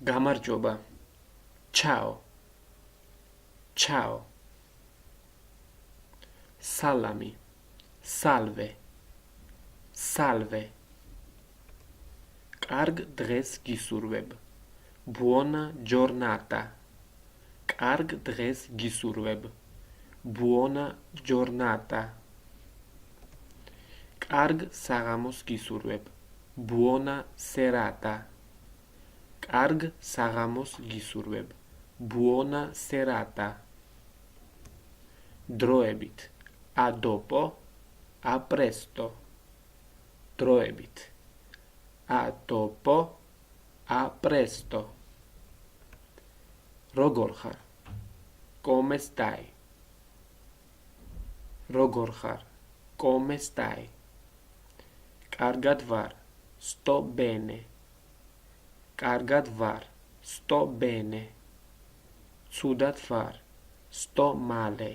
გამარჯობა. Ciao. Ciao. Salami. Salve. Salve. კარგ დღეს გისურვებ. Buona giornata. კარგ დღეს გისურვებ. Buona giornata. კარგ საღამოს გისურვებ. Buona serata. კარგ საღამოს გისურვებ. Buona serata. დროებით. A dopo. A presto. დროებით. A dopo. A presto. როგორ ხარ? Come stai? როგორ ხარ? Come stai? კარგად ვარ. Sto bene. კარგად ვარ. Sto bene. ცუდად ვარ. Sto male.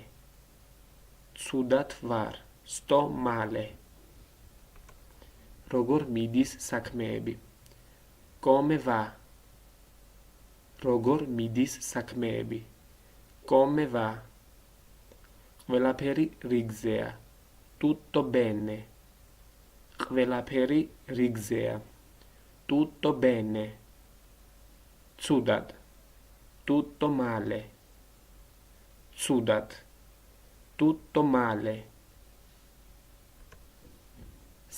ცუდად ვარ. Sto male. როგორ მიდის საქმეები? Come va? როგორ მიდის საქმეები? Come va? ყველაფერი რიგზეა. Tutto bene. ყველაფერი რიგზეა. Tutto bene. ცუდად. Tutto male. ცუდად. Tutto male.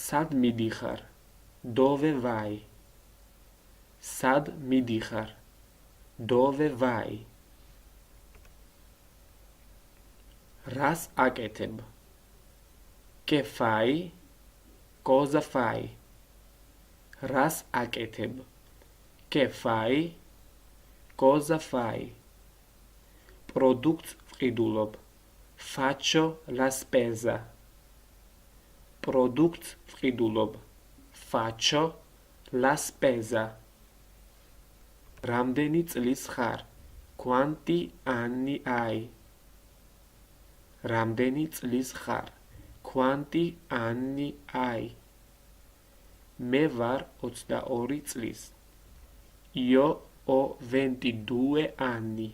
სად მიდიხარ? Dove vai? სად მიდიხარ? Dove vai? რას აკეთებ? Che fai? Cosa fai? რას აკეთებ? Che fai? Cosa fai? პროდუქტს ვყიდულობ. Faccio la spesa. პროდუქტს ვყიდულობ. Faccio la spesa. რამდენი წლის ხარ? Quanti anni hai? რამდენი წლის ხარ? Quanti anni hai? მე ვარ 22 წლის. Io ho 22 anni.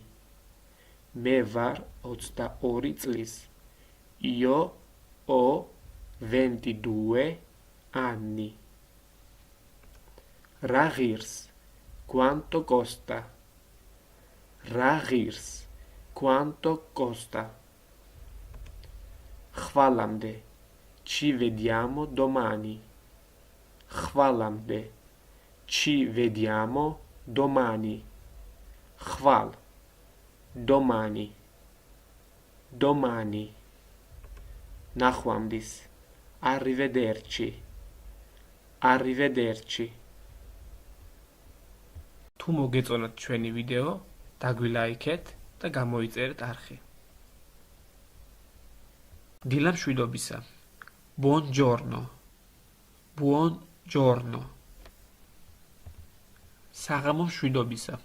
მე ვარ 22 წლის. Io ho 22 anni. რა ღირს? Quanto costa? რა ღირს? Quanto costa? ხვალამდე. Ci vediamo domani. ხვალამდე. Ci vediamo domani. ხვალ. Domani. Domani. ნახვამდის. Arrivederci. Arrivederci. თუ მოგეწონათ ჩვენი ვიდეო, დაგვილაიქეთ და გამოიწერეთ არხი. დილა მშვიდობისა. Buongiorno. Buongiorno. საღამო მშვიდობისა.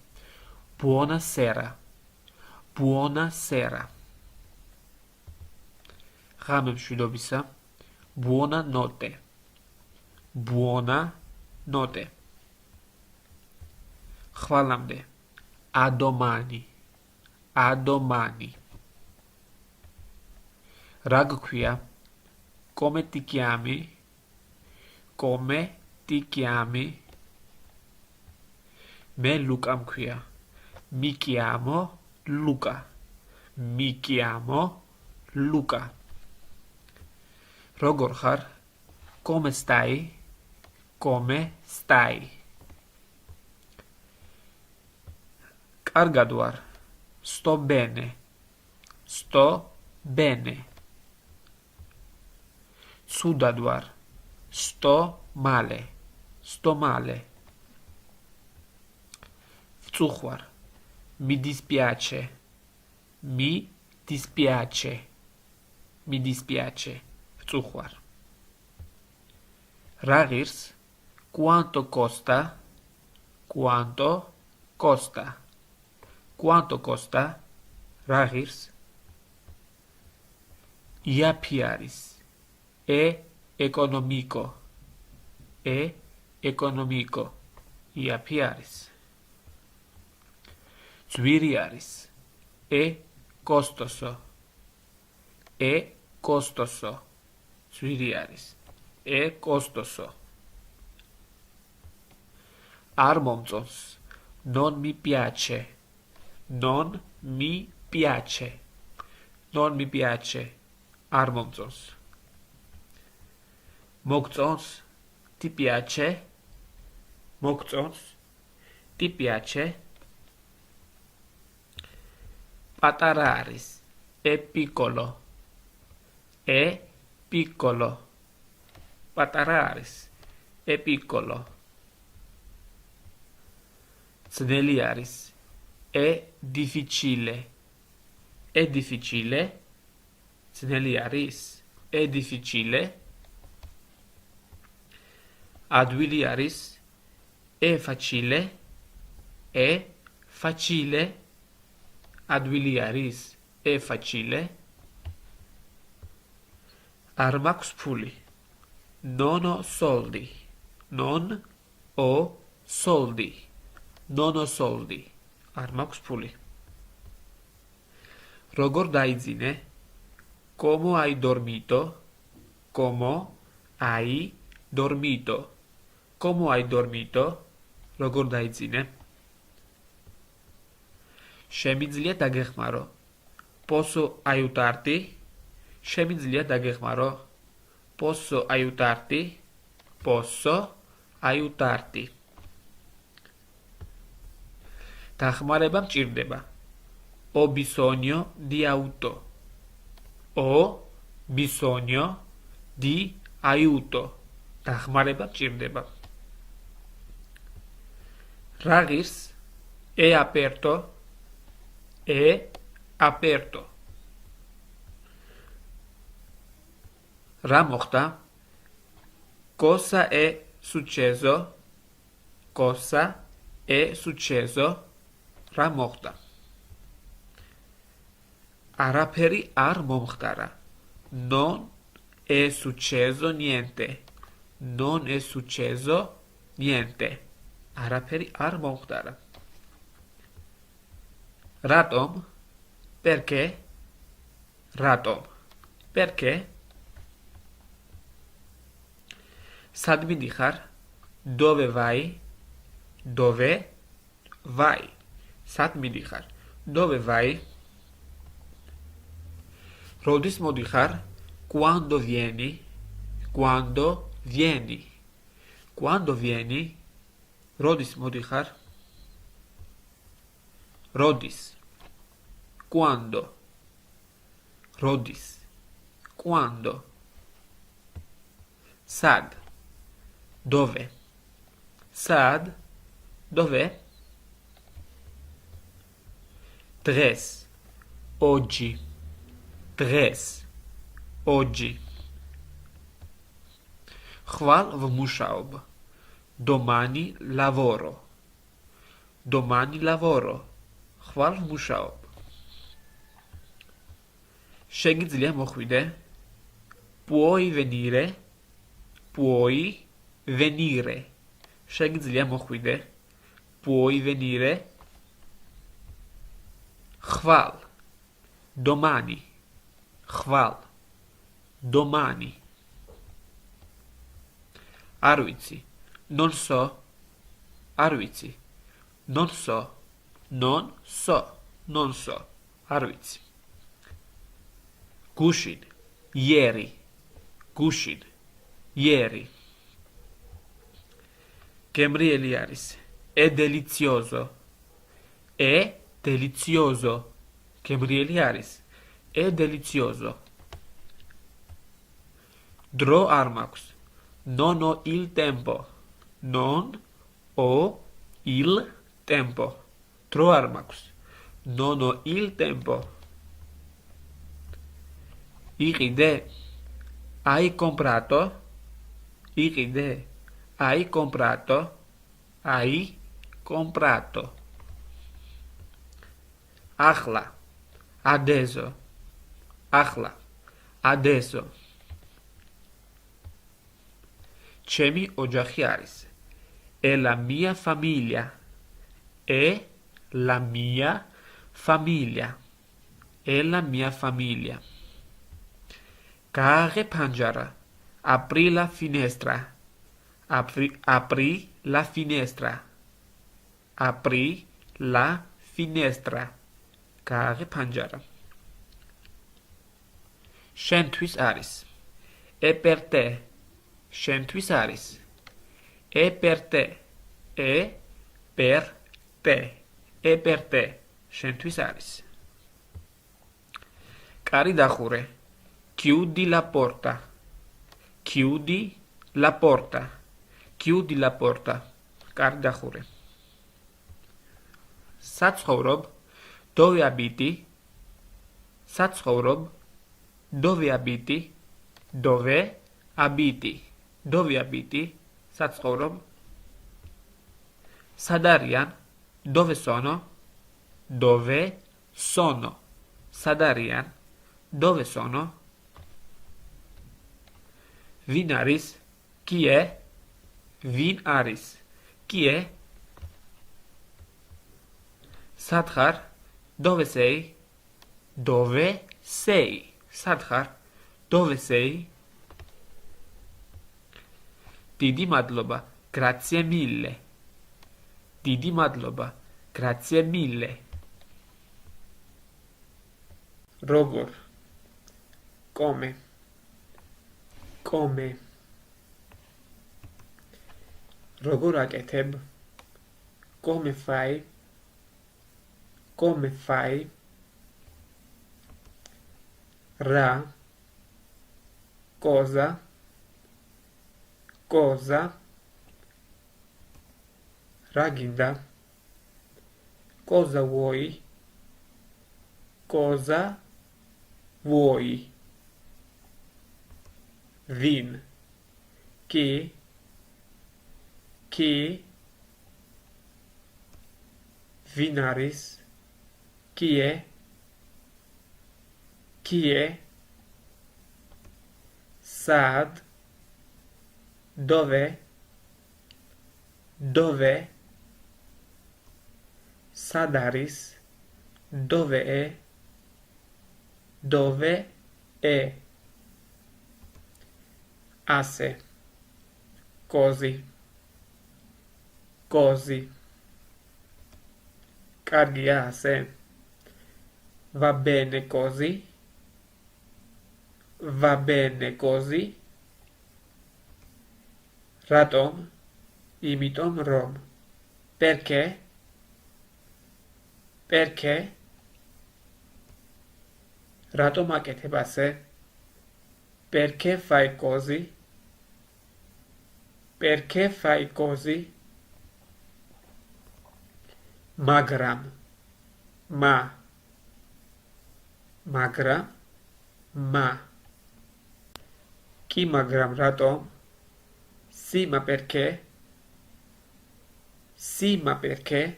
Buonasera. Buonasera. ღამე მშვიდობისა. Buonanotte. Buonanotte. ხვალამდე. A domani. A domani. რა გქვია? Come ti chiami? Come ti chiami? მე ლუკა მქვია. Mi chiamo Luca. Mi chiamo Luca. როგორ ხარ? Come stai? Come stai? კარგად ვარ. Sto bene. Sto bene. ცუდად ვარ. Sto male. Sto male. ვწუხვარ. Mi dispiace. Mi dispiace. Mi dispiace. ვწუხვარ. რა ღირს? Quanto costa? Quanto costa? Quanto costa? რა ღირს? იაფი არის. E economico. E economico. იაფი არის. ძვირი არის. E costoso. E costoso. ძვირი არის. E costoso. არ მომწონს. Non mi piace. Non mi piace. Non mi piace. არ მომწონს. მოგწონს. Ti piace? მოგწონს. Ti piace? პატარა არის. E piccolo. E piccolo. პატარა არის. E piccolo. ძნელი არის. E difficile. E difficile. ძნელი არის. E difficile. ადვილი არის. E facile. E facile. ადვილი არის. E facile. არ მაქვს ფული. Non ho soldi. Non ho soldi. Non ho soldi. არ მაქვს ფული. როგორ დაიძინე? Como hai dormito? Como hai dormito? Como hai dormito? როგორ დაიძინე? შემიძლია დაგეხმარო? Posso aiutarti? შემიძლია დაგეხმარო? Posso aiutarti? Posso aiutarti. დახმარება მჭირდება. Ho bisogno di auto. Ho bisogno di aiuto. დახმარება მჭირდება. რა ღირს? È aperto. È aperto. რა მოხდა? Cosa è successo? Cosa è successo? რა მოხდა? არაფერი არ მომხდარა. Non è successo niente. Non è successo niente. არაფერი არ მომხდარა. რატომ? Perché? რატომ? Perché? სად მიდიხარ? Dove vai? Dove vai? სად მიდიხარ? Dove vai? როდის მოდიხარ? Quando vieni? Quando vieni? Quando vieni? როდის მოდიხარ? როდის? Quando? როდის? Quando? სად? Dove? სად? Dove? დღეს. Oggi. დღეს. Oggi. ხვალ ვმუშაობ. Domani lavoro. Domani lavoro. ხვალ ვმუშაობ. შეგიძლია მოხვიდე? Puoi venire? Puoi venire. შეგიძლია მოხვიდე? Puoi venire? ხვალ. Domani. ხვალ. Domani. არ ვიცი. Non so. არ ვიცი. Non so. Non so. Non so. არ ვიცი. გუშინ. Ieri. გუშინ. Ieri. გემრიელი არის. È delizioso. È delizioso. გემრიელი არის. È delizioso. დრო არ მაქვს. Non ho il tempo. Non ho il tempo. დრო არ მაქვს. Non ho il tempo. იყიდე? Hai comprato? იყიდე? Hai comprato? Hai comprato. ახლა. Adesso. ახლა. Adesso. ჩემი ოჯახი არის. È la mia famiglia. È la mia famiglia. E la mia famiglia. Gaare pangiara. Apri la finestra. Apri la finestra. Apri la finestra. Gaare pangiara. Შენთვის არის. E per te. შენთვის არის. E per te. E per te. E per te. შენთვის არის. კარი დახურე. Chiudi la porta. Chiudi la porta. Chiudi la porta. კარი დახურე. საცხოვრობ. Dove abiti? საცხოვრობ. Dove abiti? Dove abiti? Dove abiti? საცხოვრობ. სად არიან? Dove sono? Dove sono? სად არიან? Dove sono? Vin არის? Chi è? Vin არის? Chi è? სად ხარ? Dove sei? Dove sei? სად ხარ? Dove sei? დიდი მადლობა. Grazie mille. დიდი მადლობა. Grazie mille. როგორ? Come. Come. როგორ აკეთებ? Come fai? Come fai? Ra. Cosa. Cosa. Raginda. Cosa vuoi? Cosa vuoi? Vin. Chi. Chi. Vinaris. Chi è? Chi è? Sad. Dove? Dove? Sadaris. Dove è? Dove è? Asse. Così. Così. Cardi asse. Va bene così? Va bene così? Ratom. Imitom rom. Perché? Perché? Ratom აკეთებასე? Perché fai così? Perché fai così? Magram. Ma. Magram. Ma. Chi magram ratom? Sì, ma perché? Sì, ma perché?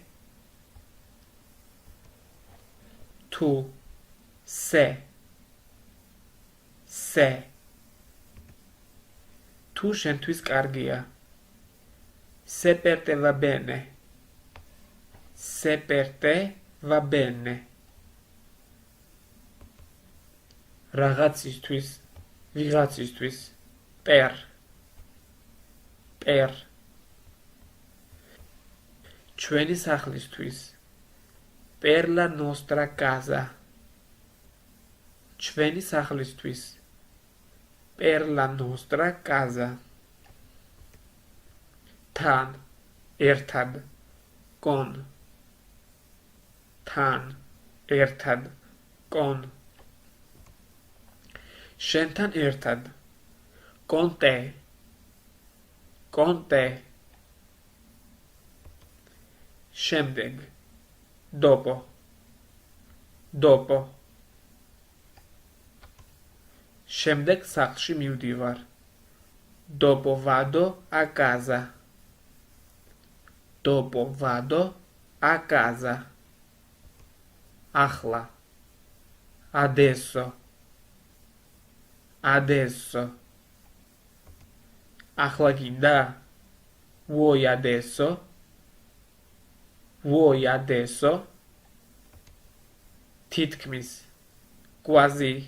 Tu. Se. Se. Tu შენთვის კარგია. Se per te va bene. Se per te va bene. Ragazistvis, ვიღაცისთვის. Per. Per. ჩვენი სახლისთვის. Per la nostra casa. ჩვენი სახლისთვის. Per la nostra casa. Თან. ერთად. Con. თან. ერთად. Con. შენთან ერთად. Con te. Con te. შემდეგ. Dopo. Dopo. შემდეგ სახლში მივდივარ. Dopo vado a casa. Dopo vado a casa. Ახლა. Adesso. Adesso. ახლა გინდა? Vuoi adesso? Vuoi adesso? თითქმის quasi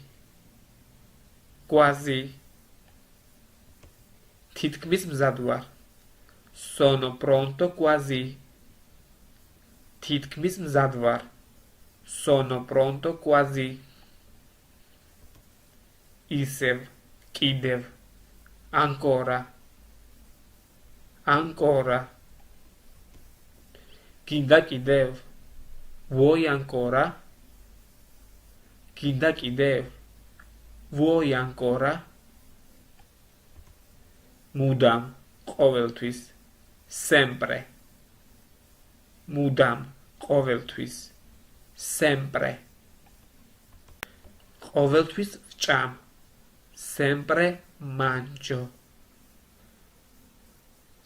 quasi თითქმის მზად ვარ sono pronto quasi თითქმის მზად ვარ sono pronto quasi ისევ კიდევ ancora ancora გინდა კიდევ vuoi ancora გინდა კიდევ vuoi ancora მუდამ ყოველთვის sempre მუდამ ყოველთვის sempre ყოველთვის ვჭამ sempre mangio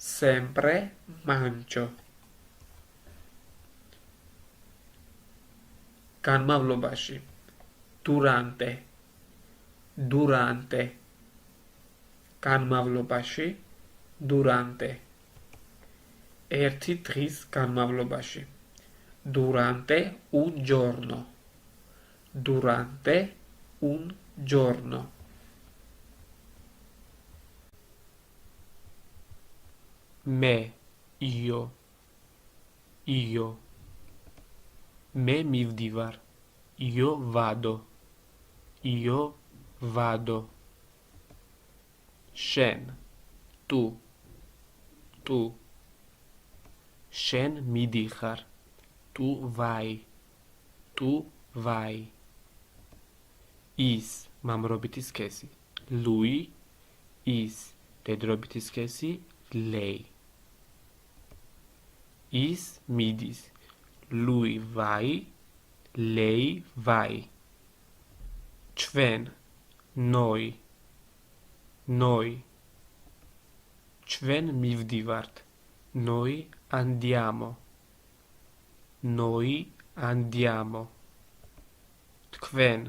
sempre mangio განმავლობაში durante durante განმავლობაში durante ერთი დღის განმავლობაში durante un giorno durante un giorno me io me mivdivar io vado შენ tu შენ მიდიხარ tu vai ის მამრობითი სქესი lui ის დედრობითი სქესი lei ის მიდის lui vai lei vai ჩვენ noi ჩვენ მივდივართ noi andiamo თქვენ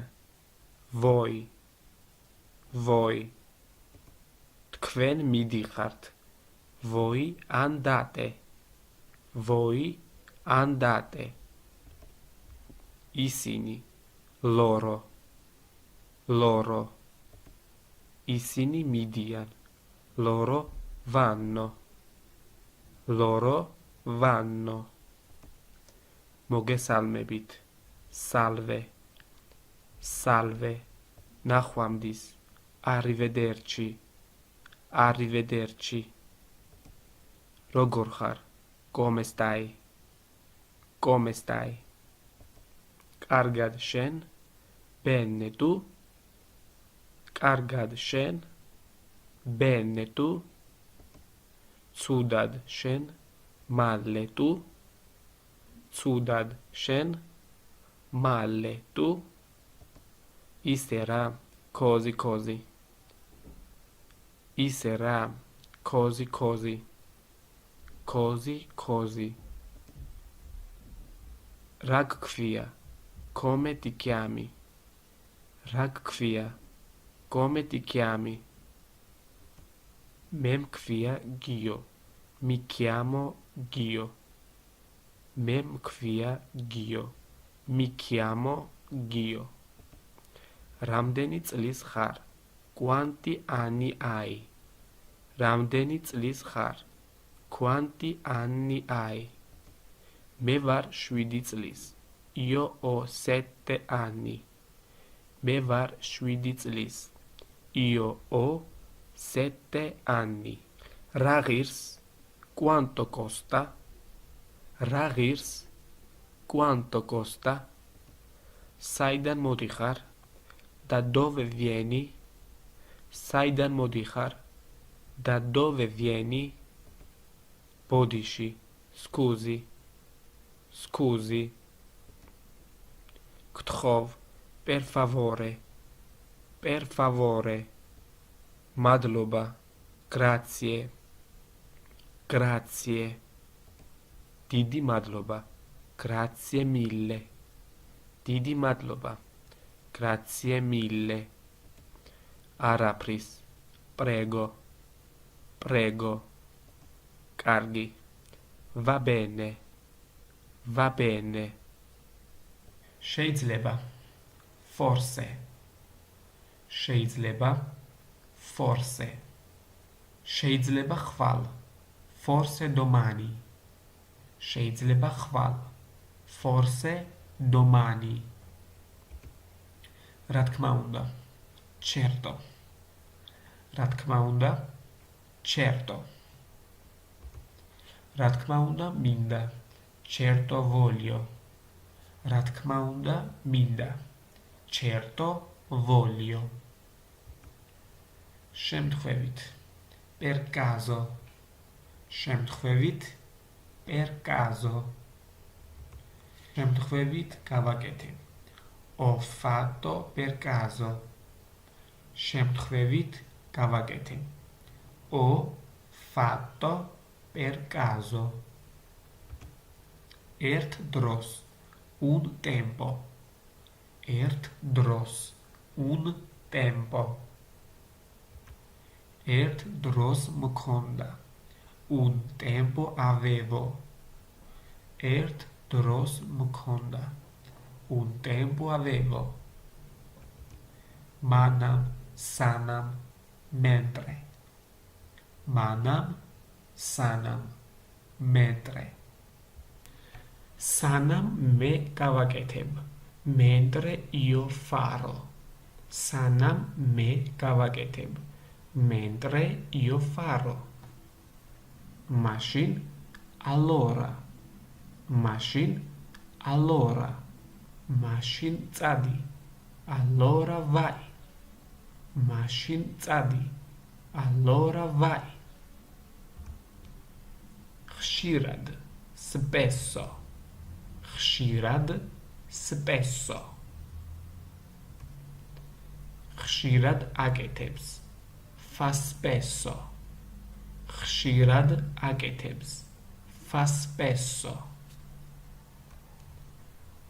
voi თქვენ მიდიხართ voi andate ისინი loro ისინი მიდიან loro vanno მოგესალმებით salve ნახვამდის arrivederci როგორ ხარ come stai კარგად შენ bene tu კარგად შენ bene tu ცუდად შენ male tu ცუდად შენ male tu ისე რა così ისე რა così რა გქვია come ti chiami რა გქვია come ti chiami მე მქვია გიო mi chiamo gio მე მქვია გიო mi chiamo gio რამდენი წლის ხარ quanti anni hai რამდენი წლის ხარ quanti anni hai მე ვარ 7 წლის io ho 7 anni მე ვარ 7 წლის io ho 7 anni რა ღირს quanto costa რა ღირს quanto costa საიდან მოდიხარ da dove vieni საიდან მოდიხარ da dove vieni bodishi scusi გთხოვ per favore მადლობა grazie დიდი მადლობა grazie mille დიდი მადლობა grazie mille არაფრის prego კარგი va bene va bene შეიძლება forse შეიძლება forse შეიძლება ხვალ forse domani შეიძლება ხვალ forse domani რა თქმა უნდა certo რა თქმა უნდა certo რა თქმა უნდა მინდა certo voglio რა თქმა უნდა მინდა certo voglio შემთხვევით per caso შემთხვევით per caso შემთხვევით გავაკეთე ho fatto per caso შემთხვევით გავაკეთე ho fatto per caso ერთ დროს un tempo ერთ დროს un tempo ერთ დროს მქონდა un tempo avevo ერთ დროს მქონდა un tempo avevo manam sanam mentre manam sanam mentre sanam me გავაკეთებ mentre io farò sanam me გავაკეთებ mentre io farò machine allora machine allora machine წადი allora vai machine წადი allora vai ხშირად spesso ხშირად spesso ხშირად აკეთებს fa spesso ხშირად აკეთებს fa spesso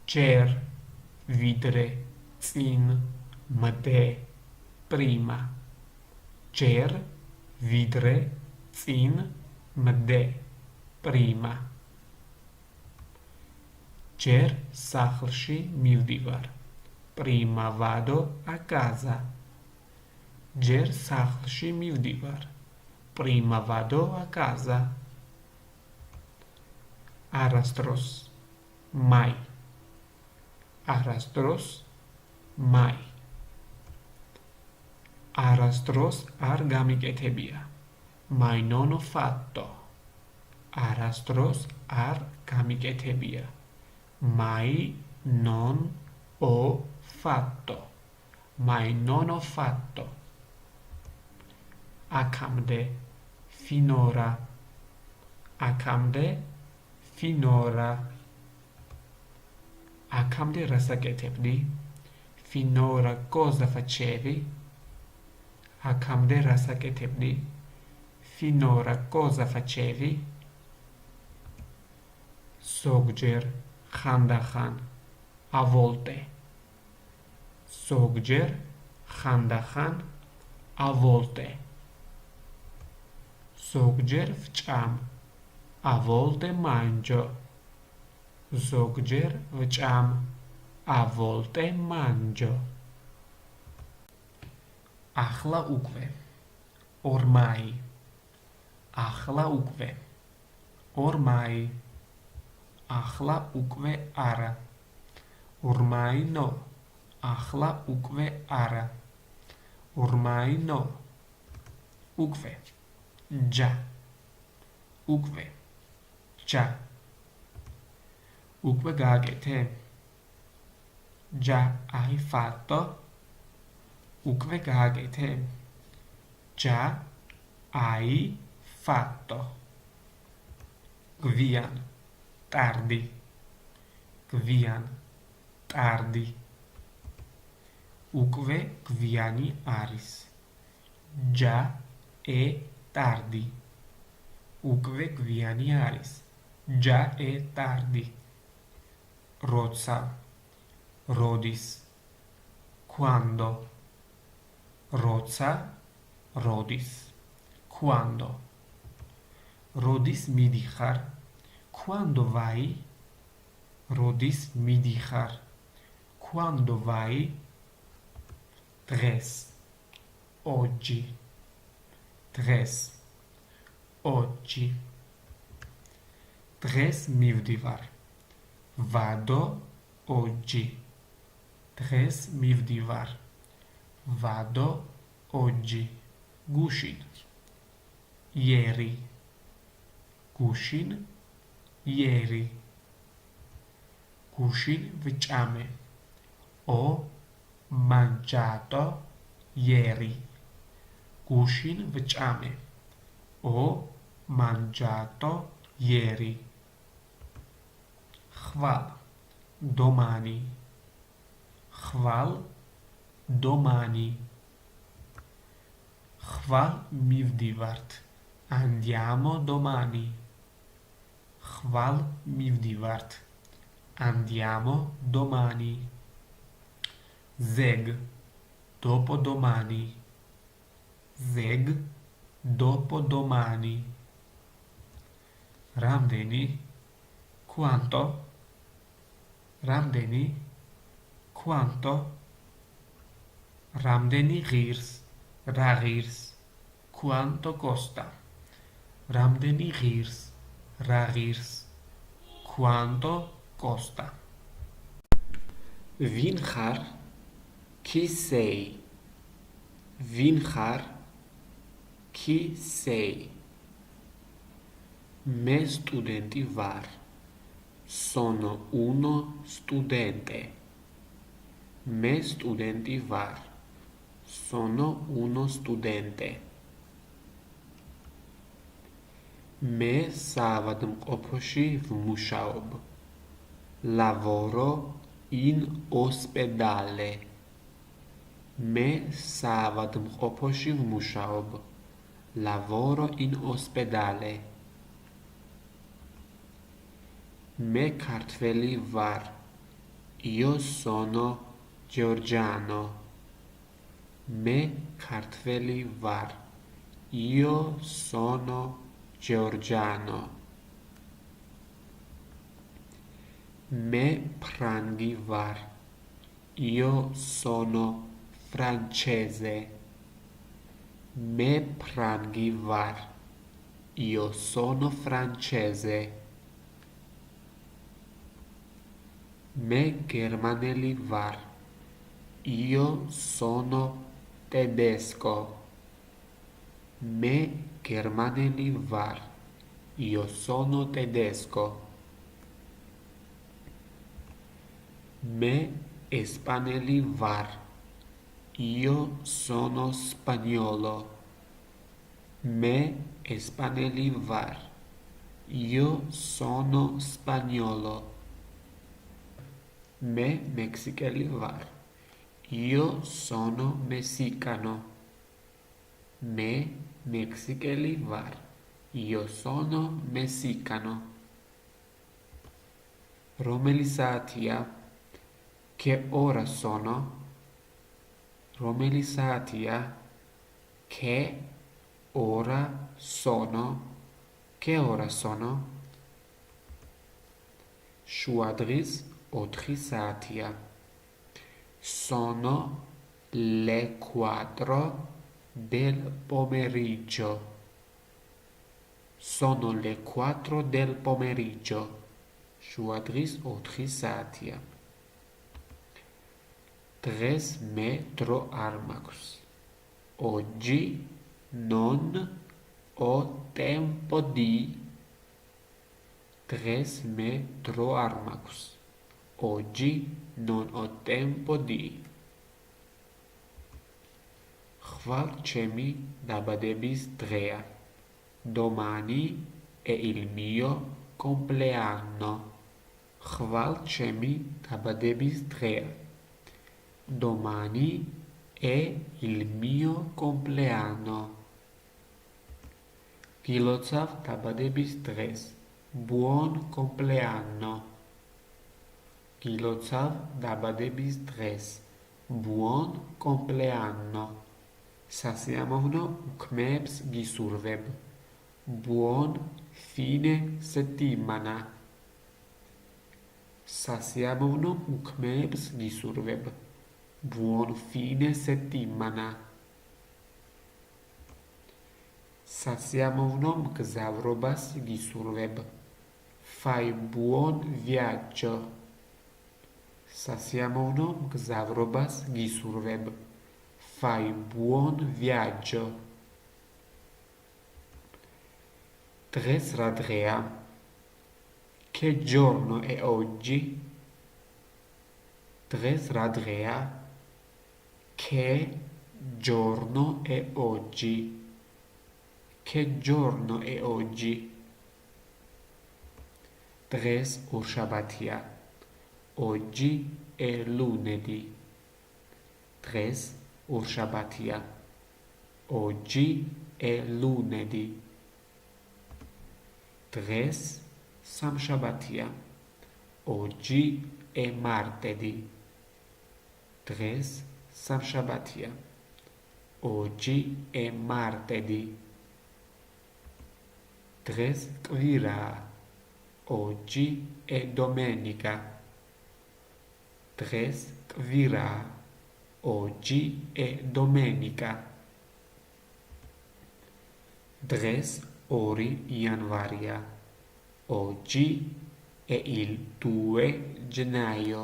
ჯერ ვიდრე წინ მდე prima ჯერ ვიდრე წინ მდე prima ჯერ სახლში მივდივარ prima vado a casa ჯერ სახლში მივდივარ prima vado a casa არასდროს mai არასდროს mai არასდროს არ გამიკეთებია mai non ho fatto არასდროს არ გამიკეთებია mai non ho fatto mai non ho fatto აქამდე finora აქამდე finora აქამდე რას აკეთებდი finora cosa facevi აქამდე რას აკეთებდი finora cosa facevi ზოგჯერ ხანდახან a volte ზოგჯერ ხანდახან a volte ზოგჯერ ვჭამ a volte mangio ზოგჯერ ვჭამ a volte mangio ახლა უკვე ormai ახლა უკვე ormai ახლა უკვე არა ormai no ახლა უკვე არა ormai no უკვე già უკვე già უკვე გააკეთე già hai fatto უკვე გააკეთე già hai fatto გვიან tardi გვიან tardi უკვე გვიანი არის già è tardi უკვე გვიანი არის già è tardi როცა როდის quando როცა როდის quando როდის მიდიხარ quando vai როდის მიდიხარ? Quando vai? დღეს. Oggi. დღეს. Oggi. დღეს მივდივარ. Vado oggi. დღეს მივდივარ. Vado oggi. გუშინ. Ieri. გუშინ. Ieri. გუშინ ვჭამე. Ho mangiato ieri. გუშინ ვჭამე. Ho mangiato ieri. ხვალ. Domani. ხვალ. Domani. ხვალ მივდივართ. Andiamo domani. ხვალ მივდივართ. Andiamo domani. Zeg. Dopodomani. Zeg. Dopodomani. რამდენი? Quanto? რამდენი? Quanto? რამდენი ღირს? რა ღირს? Quanto costa? რამდენი ღირს? რა ღირს? Quanto costa? ვინ ხარ? Chi sei? ვინ ხარ? Chi sei? მე სტუდენტი ვარ. Sono uno studente. მე სტუდენტი ვარ. Sono uno studente. მე საავადმყოფოში ვმუშაობ. Lavoro in ospedale. მე საავადმყოფოში ვმუშაობ. Lavoro in ospedale. მე ქართველი ვარ. Io sono georgiano. მე ქართველი ვარ. Io sono georgiano. მე ფრანგი ვარ. Io sono francese. მე ფრანგი ვარ. Io sono francese. მე გერმანელი ვარ. Io sono tedesco. მე გერმანელი ვარ. Io sono tedesco. მე ესპანელი ვარ. Io sono spagnolo. მე ესპანელი ვარ. Io sono spagnolo. მე მექსიკელი ვარ. Io sono messicano. მე მექსიკელი ვარ. Io sono messicano. რომელი საათია? Che ora sono? რომელი საათია? Che ora sono? Che ora sono? შუადღის 4 საათია. Sono le 4 del pomeriggio. Sono le 4 del pomeriggio. შუადღის 4 საათია. დღეს მე დრო არ მაქვს. Oggi non ho tempo di. დღეს მე დრო არ მაქვს. Oggi non ho tempo di. ხვალ ჩემი დაბადების დღეა. Domani è il mio compleanno. ხვალ ჩემი დაბადების დღეა. Domani è il mio compleanno. გილოცავ დაბადების დღეს. Buon compleanno. გილოცავ დაბადების დღეს. Buon compleanno. სასიამოვნო უქმეებს გისურვებ. Buon fine settimana. სასიამოვნო უქმეებს გისურვებ. Buon fine settimana. სასიამოვნო მგზავრობას გისურვებ. Fai buon viaggio. სასიამოვნო მგზავრობას გისურვებ. Fai buon viaggio. დღეს რა დღეა? Che giorno è oggi? დღეს რა დღეა? Che giorno è oggi? Che giorno è oggi? დღეს ორშაბათია. Oggi è lunedì. დღეს ორშაბათია. Oggi è lunedì. დღეს სამშაბათია. Oggi è martedì. დღეს სამშაბათია. Oggi è martedì. დღეს კვირაა. Oggi è domenica. დღეს კვირაა. Oggi è domenica. დღეს 2 იანვარია. Oggi è il 2 gennaio.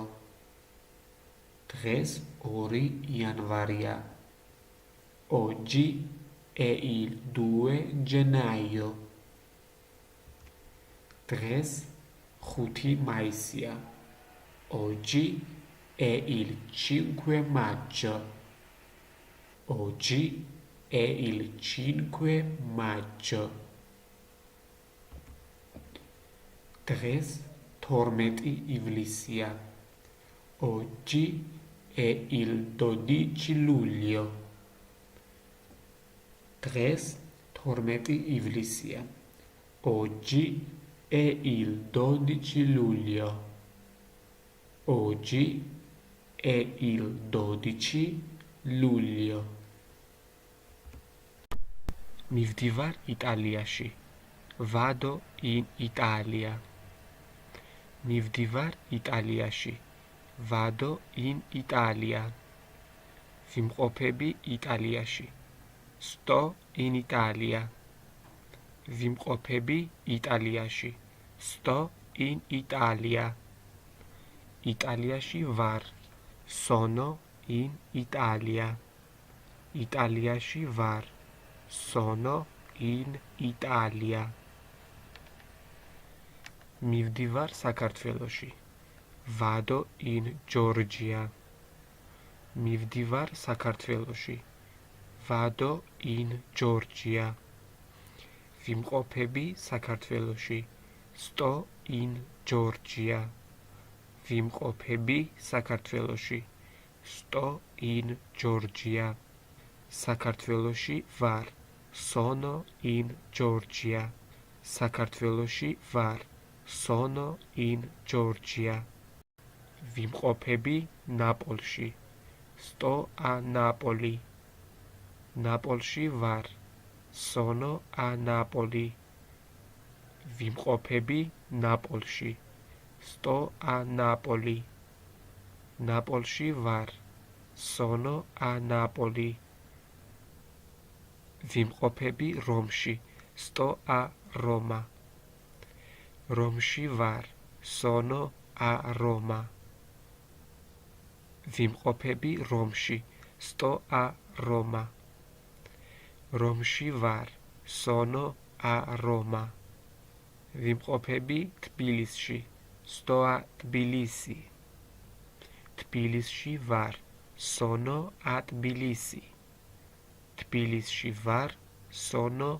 დღეს 2 იანვარია. Oggi è il 2 gennaio. დღეს 5 მაისია. Oggi è il 5 maggio. Oggi è il 5 maggio. დღეს 12 ივლისია. Oggi è il 12 luglio. დღეს 12 ივლისია. Oggi è il 12 luglio. Oggi è il 12 luglio. მივდივარ იტალიაში. Vado in Italia. მივდივარ იტალიაში. Vado in Italia. ვიმყოფები იტალიაში. Sto in Italia. ვიმყოფები იტალიაში. Sto in Italia. იტალიაში ვარ. Sono in Italia. იტალიაში ვარ. Sono in Italia. მივდივარ საქართველოში. Vado in Georgia. მივდივარ საქართველოში. Vado in Georgia. ვიმყოფები საქართველოში. Sto in Georgia. ვიმყოფები საქართველოში. Sto in Georgia. საქართველოში ვარ. Sono in Georgia. საქართველოში ვარ. Sono in Georgia. ვიმყოფები ნაპოლში. Sto a Napoli. ნაპოლში ვარ. Sono a Napoli. ვიმყოფები ნაპოლში. Sto a Napoli. ნაპოლში ვარ. Sono a Napoli. ვიმყოფები რომში. Sto a Roma. რომში ვარ. Sono a Roma. ვიმყოფები რომში. Sto a Roma. რომში ვარ. Sono a Roma. ვიმყოფები თბილისში. Sto a Tbilisi. თბილისში ვარ. Sono a Tbilisi. თბილისში ვარ. Sono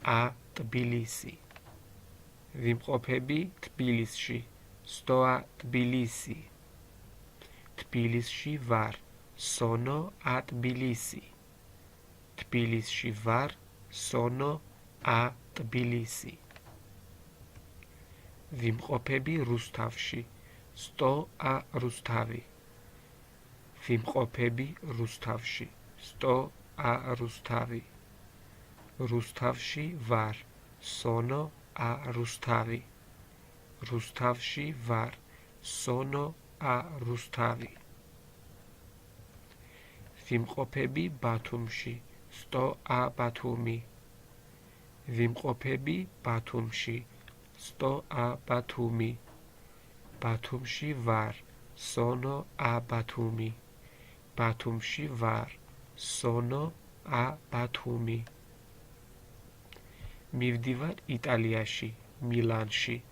a Tbilisi. ვიმყოფები თბილისში. Sto a Tbilisi. თბილისში ვარ. Sono a Tbilisi. თბილისში ვარ. Sono a Tbilisi. ვიმყოფები რუსთავში. Sto a Rustavi. ვიმყოფები რუსთავში. Sto a Rustavi. რუსთავში ვარ. Sono a Rustavi. რუსთავში ვარ. sono a Rustavi. Vimqopები Batumში, sto a Batumi. Vimqopები Batumში, sto a Batumi. Batumში var, sono a Batumi. Batumში var, sono a Batumi. Mivdivar Იტალიაში, Milანში.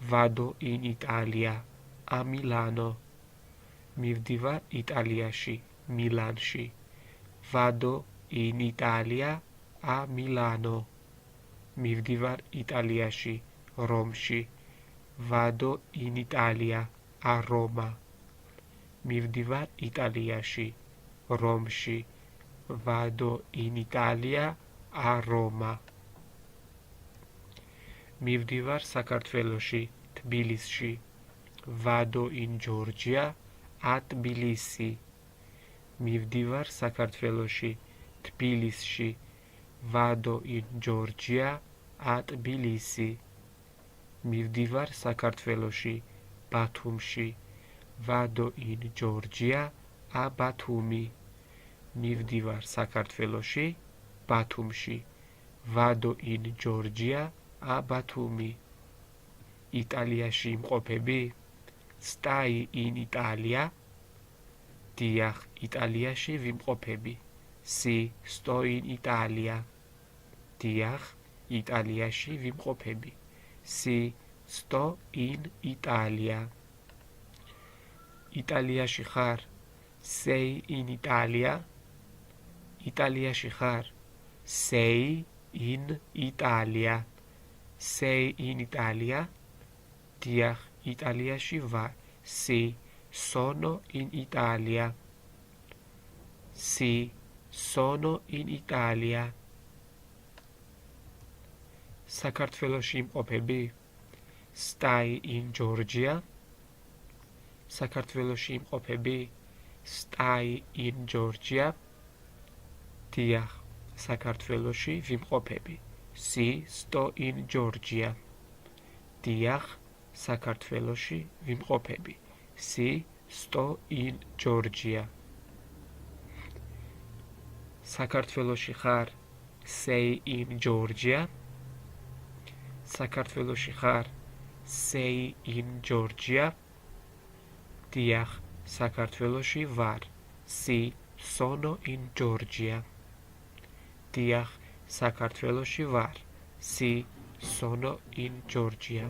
Vado in Italia, a Milano. Mivdivar Იტალიაში, Milანში. Vado in Italia, a Milano. Mivdivar Იტალიაში, Რომში. Vado in Italia, a Roma. Mivdivar Იტალიაში, Რომში. Vado in Italia, a Roma. Mivdivar საქართველოში, Tbilisში. Vado in Georgia, a Tbilisi. Mivdivar საქართველოში, Tbilisში. Vado in Georgia, a Tbilisi. Mivdivar საქართველოში, Batumში. Vado in Georgia, a Batumi. Mivdivar საქართველოში, Batumში. Vado in Georgia, a Batumi. Იტალიაში იმყოფები? Stai in Italia? Diax, Იტალიაში ვიმყოფები. Si, sto in Italia. Diax, Იტალიაში ვიმყოფები. Si, sto in Italia. Იტალიაში ხარ? Sei in Italia? Იტალიაში ხარ? Sei in Italia. Sei in Italia? Diax, Იტალიაში ვარ. Si, sono in Italia. Si, sono in Italia. საქართველოში იმყოფები? Stai in Georgia? საქართველოში იმყოფები? Stai in Georgia? Diax, საქართველოში ვიმყოფები. Si, sto in Georgia. Diax, საქართველოში ვიმყოფები. Si, sto in Georgia. საქართველოში ხარ? Sei in Georgia? საქართველოში ხარ? Sei in Georgia? Diax, საქართველოში ვარ. Si, sono in Georgia. Diax, საქართველოში ვარ. Si, sono in Georgia.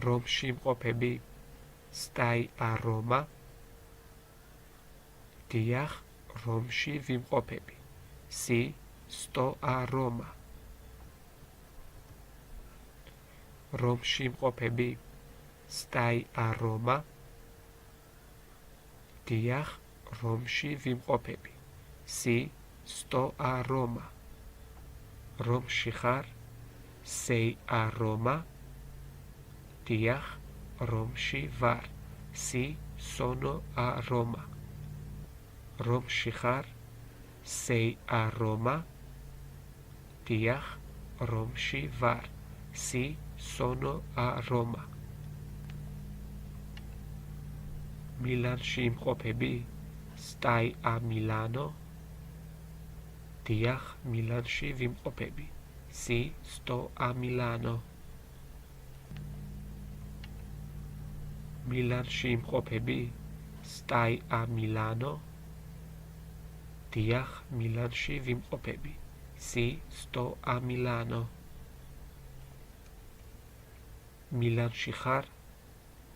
რომში იმყოფები? Stai a Roma? Diax, რომში ვიმყოფები. Si, sto a Roma. რომში იმყოფები? Stai a Roma? Diax, რომში ვიმყოფები. Si, sto a Roma. რომში ხარ? Sei a Roma? Diax, რომში ვარ. Si, sono a Roma. რომში ხარ? Sei a Roma? Diax, რომში ვარ. Si, sono a Roma. Milანში იმყოფები? Stai a Milano? Diax, Milანში ვიმყოფები. Si, sto a Milano. Milანში იმყოფები? Stai a Milano? Diax, Milანში ვიმყოფები. Si, sto a Milano. Milანში ხარ?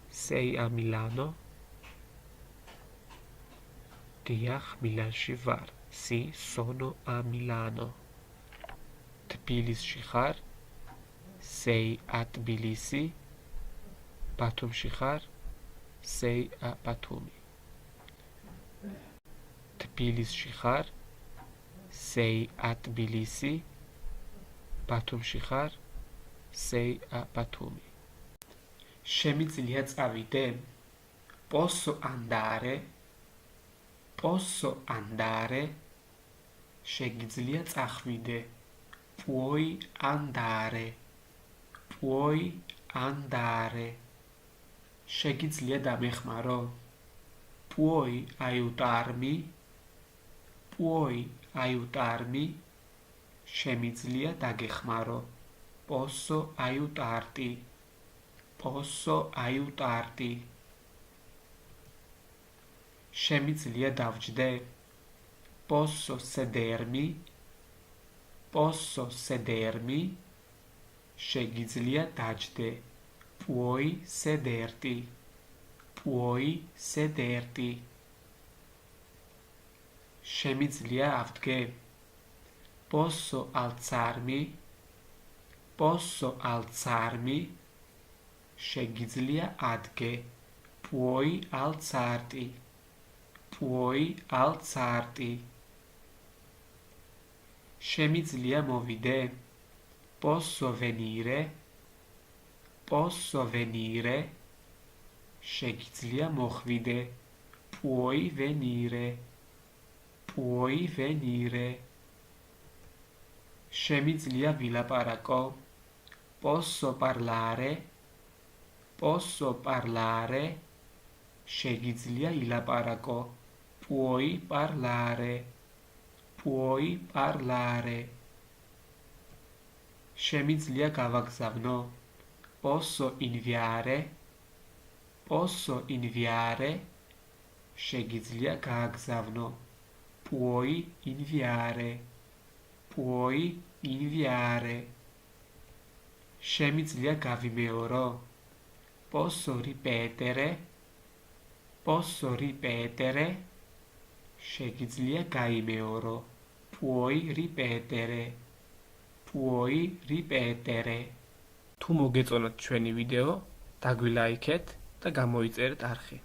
Sei a Milano? Diax, Milანში ვარ. Si, sono a Milano. Tbilisში ხარ? Sei a Tbilisi? Batumში ხარ? Sei a Batumi. Tbilisში ხარ? Sei a Tbilisi? Batumში ხარ? Sei a Batumi. Შემიძლია წავიდე? Posso andare? Posso andare? შეგიძლია წახვიდე? Puoi andare? Puoi andare. შეგიძლია დამეხმარო? Puoi aiutarmi? Puoi aiutarmi? შემიძლია დაგეხმარო? Posso aiutarti? Posso aiutarti? შემიძლია დავჯდე? Posso sedermi? Posso sedermi? შეგიძლია დაჯდე? Puoi sederti? Puoi sederti? შემიძლია ავდგე? Posso alzarmi? Posso alzarmi? შეგიძლია ადგე? Puoi alzarti? Puoi alzarti? შემიძლია მოვიდე? Posso venire? Posso venire? შეგიძლია მოხვიდე? Puoi venire? Puoi venire? შემიძლია ვილაპარაკო? Posso parlare? Posso parlare? შეგიძლია ილაპარაკო? Puoi parlare? Puoi parlare? შემიძლია გავაგზავნო? Posso inviare? Posso inviare? შეგიძლია გააგზავნო? Puoi inviare? Puoi inviare? შემიძლია გავიმეორო? Posso ripetere? Posso ripetere? შეგიძლია გაიმეორო? Puoi ripetere? Puoi ripetere? თუ მოგეწონათ ჩვენი ვიდეო, დაგვილაიქეთ და გამოიწერეთ არხი.